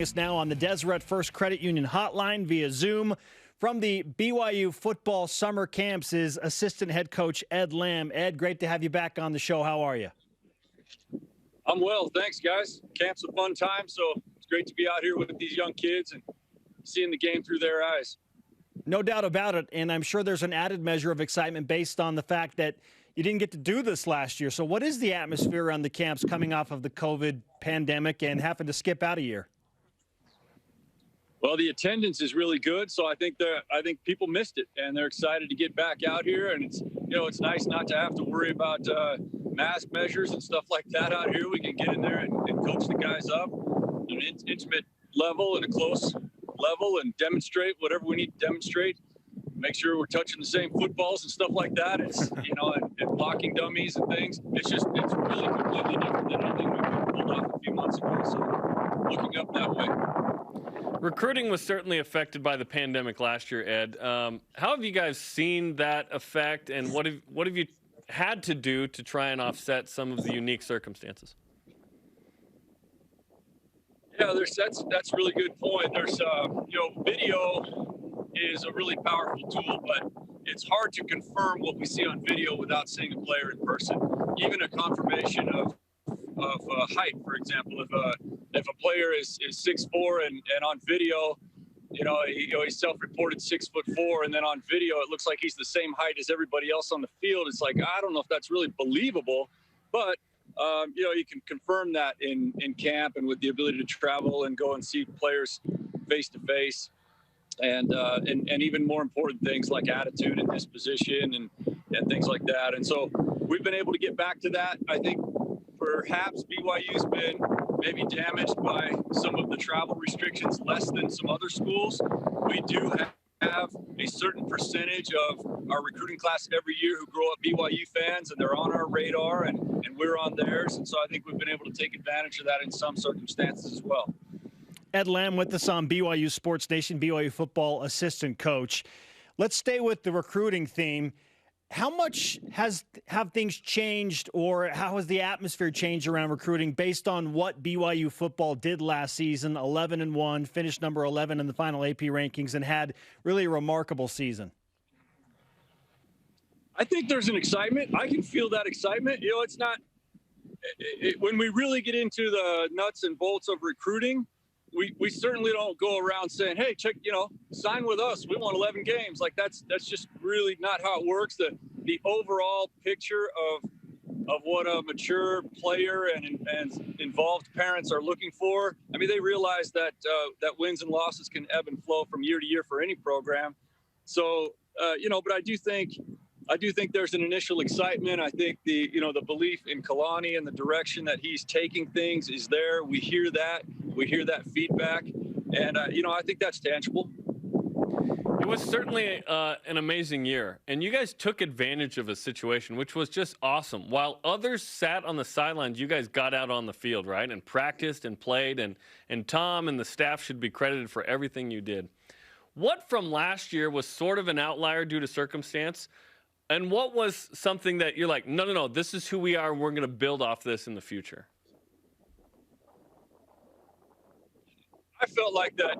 Us now on the Deseret First Credit Union hotline via Zoom from the BYU football summer camps is assistant head coach Ed Lamb. Ed, great to have you back on the show. How are you? I'm well, thanks, guys. Camp's a fun time, so it's great to be out here with these young kids and seeing the game through their eyes. No doubt about it, and I'm sure there's an added measure of excitement based on the fact that you didn't get to do this last year. So what is the atmosphere around the camps coming off of the COVID pandemic and having to skip out a year? Well, the attendance is really good, so I think people missed it, and they're excited to get back out here. And it's nice not to have to worry about mask measures and stuff like that out here. We can get in there and coach the guys up at an intimate level and a close level, and demonstrate whatever we need to demonstrate. Make sure we're touching the same footballs and stuff like that. It's and blocking dummies and things. It's really completely different than anything we pulled off a few months ago. So looking up that way. Recruiting was certainly affected by the pandemic last year, Ed. How have you guys seen that effect, and what have you had to do to try and offset some of the unique circumstances? Yeah, that's a really good point. There's video is a really powerful tool, but it's hard to confirm what we see on video without seeing a player in person. Even a confirmation of height, for example, if a player is 6'4" and on video, he's self-reported 6'4", and then on video it looks like he's the same height as everybody else on the field. It's like, I don't know if that's really believable, but you can confirm that in camp and with the ability to travel and go and see players face to face, and even more important things like attitude and disposition and things like that. And so we've been able to get back to that. I think perhaps BYU's been maybe damaged by some of the travel restrictions less than some other schools. We do have a certain percentage of our recruiting class every year who grow up BYU fans, and they're on our radar, and we're on theirs. And so I think we've been able to take advantage of that in some circumstances as well. Ed Lamb with us on BYU Sports Nation, BYU football assistant coach. Let's stay with the recruiting theme. How much have things changed, or how has the atmosphere changed around recruiting based on what BYU football did last season? 11-1, finished number 11 in the final AP rankings, and had really a remarkable season. I think there's an excitement. I can feel that excitement. It's not when we really get into the nuts and bolts of recruiting. We certainly don't go around saying, hey, sign with us. We want 11 games. Like that's just really not how it works. The overall picture of what a mature player and involved parents are looking for. I mean, they realize that wins and losses can ebb and flow from year to year for any program. So, but I do think there's an initial excitement. I think the belief in Kalani and the direction that he's taking things is there. We hear that feedback, and I think that's tangible. It was certainly an amazing year, and you guys took advantage of a situation, which was just awesome. While others sat on the sidelines, you guys got out on the field, right, and practiced and played, and Tom and the staff should be credited for everything you did. What from last year was sort of an outlier due to circumstance? And what was something that you're like, no, this is who we are, and we're going to build off this in the future? I felt like that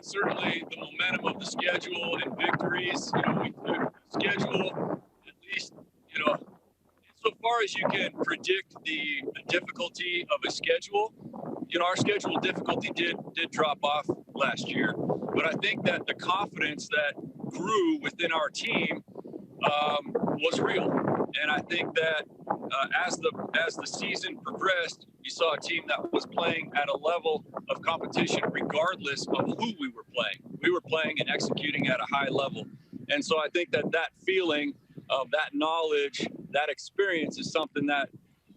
certainly the momentum of the schedule and victories, the schedule, at least, so far as you can predict the difficulty of a schedule, our schedule difficulty did drop off last year. But I think that the confidence that grew within our team was real. And I think that as the season progressed, you saw a team that was playing at a level of competition regardless of who we were playing. We were playing and executing at a high level. And so I think that feeling of that knowledge, that experience is something that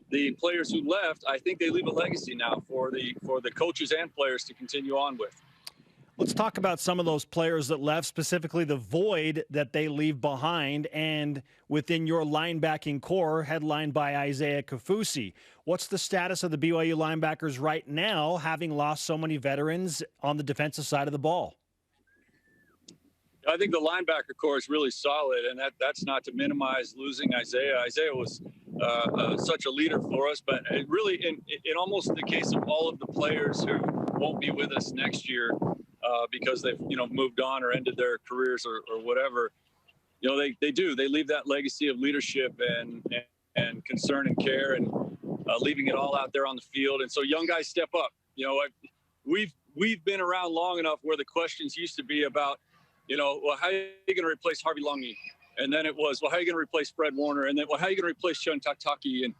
the players who left, I think they leave a legacy now for the coaches and players to continue on with. Let's talk about some of those players that left, specifically the void that they leave behind, and within your linebacking core, headlined by Isaiah Kaufusi. What's the status of the BYU linebackers right now, having lost so many veterans on the defensive side of the ball? I think the linebacker core is really solid, and that's not to minimize losing Isaiah. Isaiah was such a leader for us, but it really, in almost the case of all of the players who won't be with us next year because they've, moved on or ended their careers or whatever. They leave that legacy of leadership and concern and care and leaving it all out there on the field. And so young guys step up. We've been around long enough where the questions used to be about, well, how are you going to replace Harvey Lungi? And then it was, well, how are you going to replace Fred Warner? And then, well, how are you going to replace Chun Tataki? And,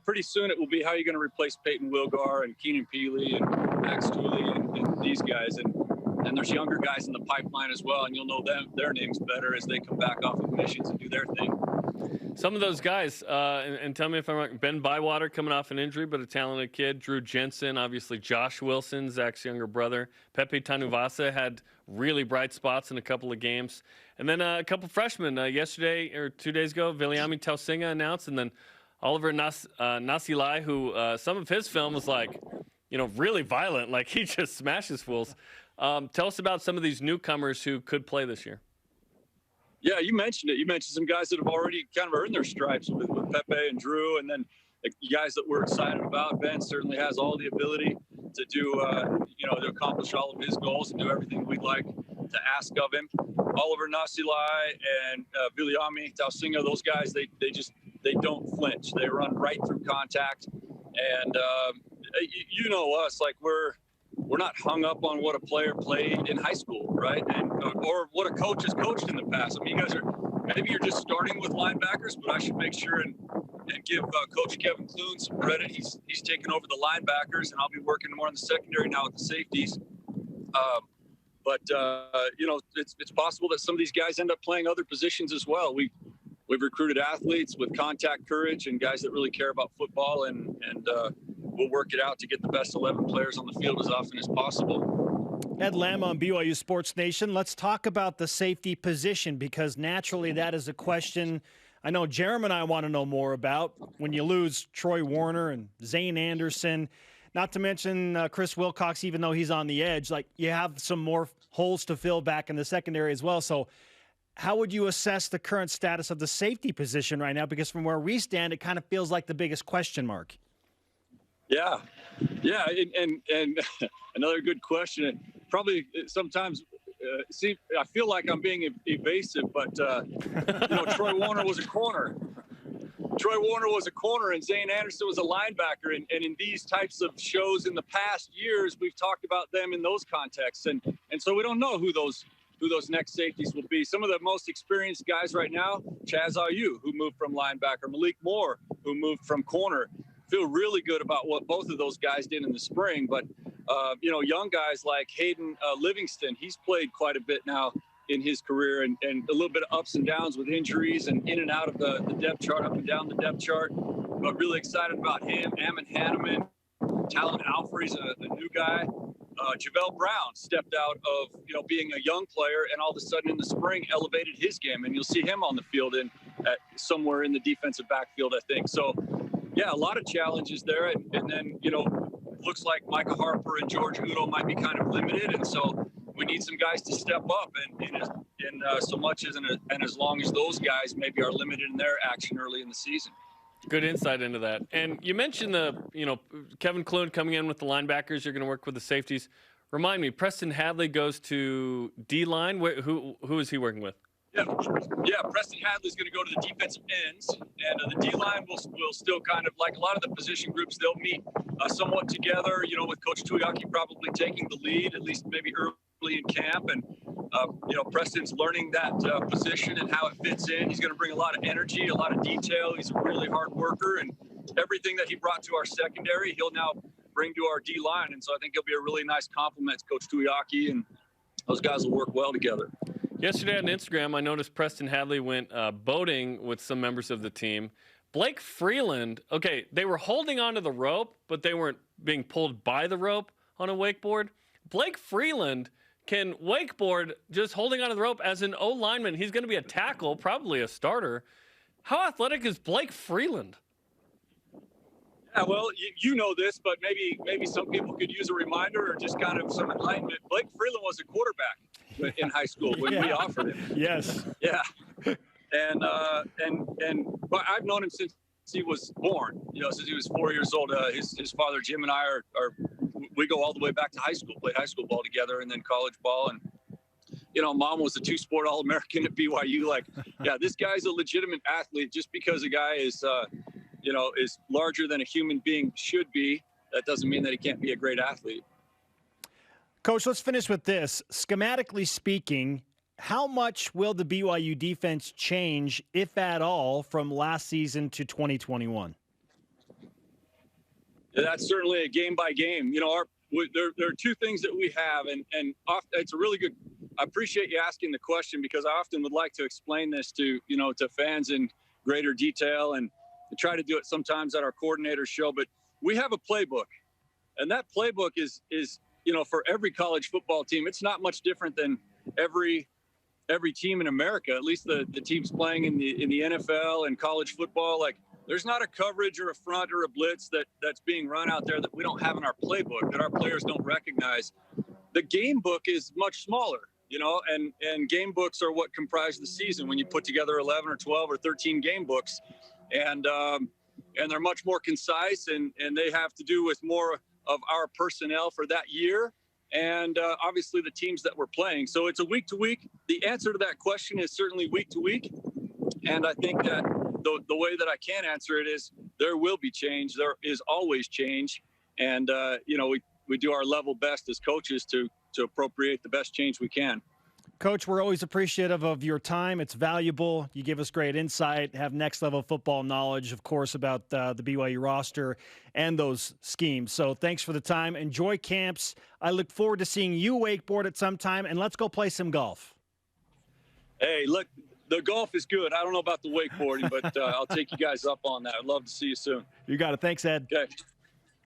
pretty soon it will be, how are you going to replace Peyton Wilgar and Keenan Peely and Max Tooley and these guys? And there's younger guys in the pipeline as well, and you'll know their names better as they come back off of missions and do their thing. Some of those guys, and tell me if I'm wrong, Ben Bywater coming off an injury, but a talented kid. Drew Jensen, obviously Josh Wilson, Zach's younger brother. Pepe Tanuvasa had really bright spots in a couple of games. And then a couple freshmen yesterday or 2 days ago, Viliami Tausinga announced, and then Oliver Nasilai, who some of his film was like, really violent. Like he just smashes fools. Tell us about some of these newcomers who could play this year. Yeah, you mentioned it. You mentioned some guys that have already kind of earned their stripes with Pepe and Drew, and then the guys that we're excited about. Ben certainly has all the ability to do, to accomplish all of his goals and do everything we'd like to ask of him. Oliver Nasilai and Viliami Tausinga, those guys, they don't flinch. They run right through contact, and us, like we're not hung up on what a player played in high school, right? And or what a coach has coached in the past. I mean, you guys you're just starting with linebackers, but I should make sure and give Coach Kevin Clune some credit. He's taken over the linebackers, and I'll be working more on the secondary now with the safeties. It's possible that some of these guys end up playing other positions as well. We've recruited athletes with contact courage and guys that really care about football, and we'll work it out to get the best 11 players on the field as often as possible. Ed Lamb on BYU Sports Nation. Let's talk about the safety position, because naturally that is a question I know Jarom and I want to know more about when you lose Troy Warner and Zane Anderson, not to mention Chris Wilcox, even though he's on the edge. Like, you have some more holes to fill back in the secondary as well. So how would you assess the current status of the safety position right now? Because from where we stand, it kind of feels like the biggest question mark. Yeah, and another good question. Probably sometimes, I feel like I'm being evasive, but Troy Warner was a corner. And Zane Anderson was a linebacker. And in these types of shows in the past years, we've talked about them in those contexts. And so we don't know who those next safeties will be. Some of the most experienced guys right now, Chaz Ayu, who moved from linebacker, Malik Moore, who moved from corner. Feel really good about what both of those guys did in the spring. But, young guys like Hayden Livingston, he's played quite a bit now in his career, and a little bit of ups and downs with injuries and in and out of the depth chart, up and down the depth chart. But really excited about him. Ammon Hanneman, Talon Alfrey's a new guy. Javelle Brown stepped out of, being a young player, and all of a sudden in the spring elevated his game. And you'll see him on the field somewhere in the defensive backfield, I think. So, yeah, a lot of challenges there. And then, looks like Micah Harper and George Udo might be kind of limited. And so we need some guys to step up in so much as and as long as those guys maybe are limited in their action early in the season. Good insight into that. And you mentioned Kevin Clune coming in with the linebackers. You're going to work with the safeties. Remind me, Preston Hadley goes to D-line. Who is he working with? Yeah, Preston Hadley's going to go to the defensive ends, and the D-line will still kind of, like a lot of the position groups, they'll meet somewhat together, with Coach Tuiaki probably taking the lead, at least maybe early in camp. And, Preston's learning that position and how it fits in. He's going to bring a lot of energy, a lot of detail. He's a really hard worker, and everything that he brought to our secondary, he'll now bring to our D-line. And so I think he'll be a really nice compliment to Coach Tuiaki, and those guys will work well together. Yesterday on Instagram, I noticed Preston Hadley went boating with some members of the team. Blake Freeland, okay, they were holding onto the rope, but they weren't being pulled by the rope on a wakeboard. Blake Freeland can wakeboard just holding onto the rope as an O-lineman. He's going to be a tackle, probably a starter. How athletic is Blake Freeland? Yeah, well, you know this, but maybe some people could use a reminder or just kind of some enlightenment. Blake Freeland was a quarterback in high school when we offered him. Yes. Yeah. But I've known him since he was born, since he was 4 years old. His father, Jim, and I we go all the way back to high school, played high school ball together and then college ball. And, Mom was a two-sport All-American at BYU. Like, yeah, this guy's a legitimate athlete. Just because a guy is larger than a human being should be, that doesn't mean that he can't be a great athlete. Coach, let's finish with this. Schematically speaking, how much will the BYU defense change, if at all, from last season to 2021? Yeah, that's certainly a game by game. There are two things that we have, and it's a really good. I appreciate you asking the question, because I often would like to explain this to fans in greater detail, and try to do it sometimes at our coordinator show. But we have a playbook, and that playbook is for every college football team. It's not much different than every team in America, at least the teams playing in the NFL and college football. Like, there's not a coverage or a front or a blitz that's being run out there that we don't have in our playbook, that our players don't recognize. The game book is much smaller, and game books are what comprise the season when you put together 11 or 12 or 13 game books. And they're much more concise, and they have to do with more of our personnel for that year, and obviously the teams that we're playing. So it's a week to week. The answer to that question is certainly week to week. And I think that the way that I can answer it is there will be change. There is always change. And, we do our level best as coaches to appropriate the best change we can. Coach, we're always appreciative of your time. It's valuable. You give us great insight, have next-level football knowledge, of course, about the BYU roster and those schemes. So thanks for the time. Enjoy camps. I look forward to seeing you wakeboard at some time, and let's go play some golf. Hey, look, the golf is good. I don't know about the wakeboarding, but I'll take you guys up on that. I'd love to see you soon. You got it. Thanks, Ed. Okay.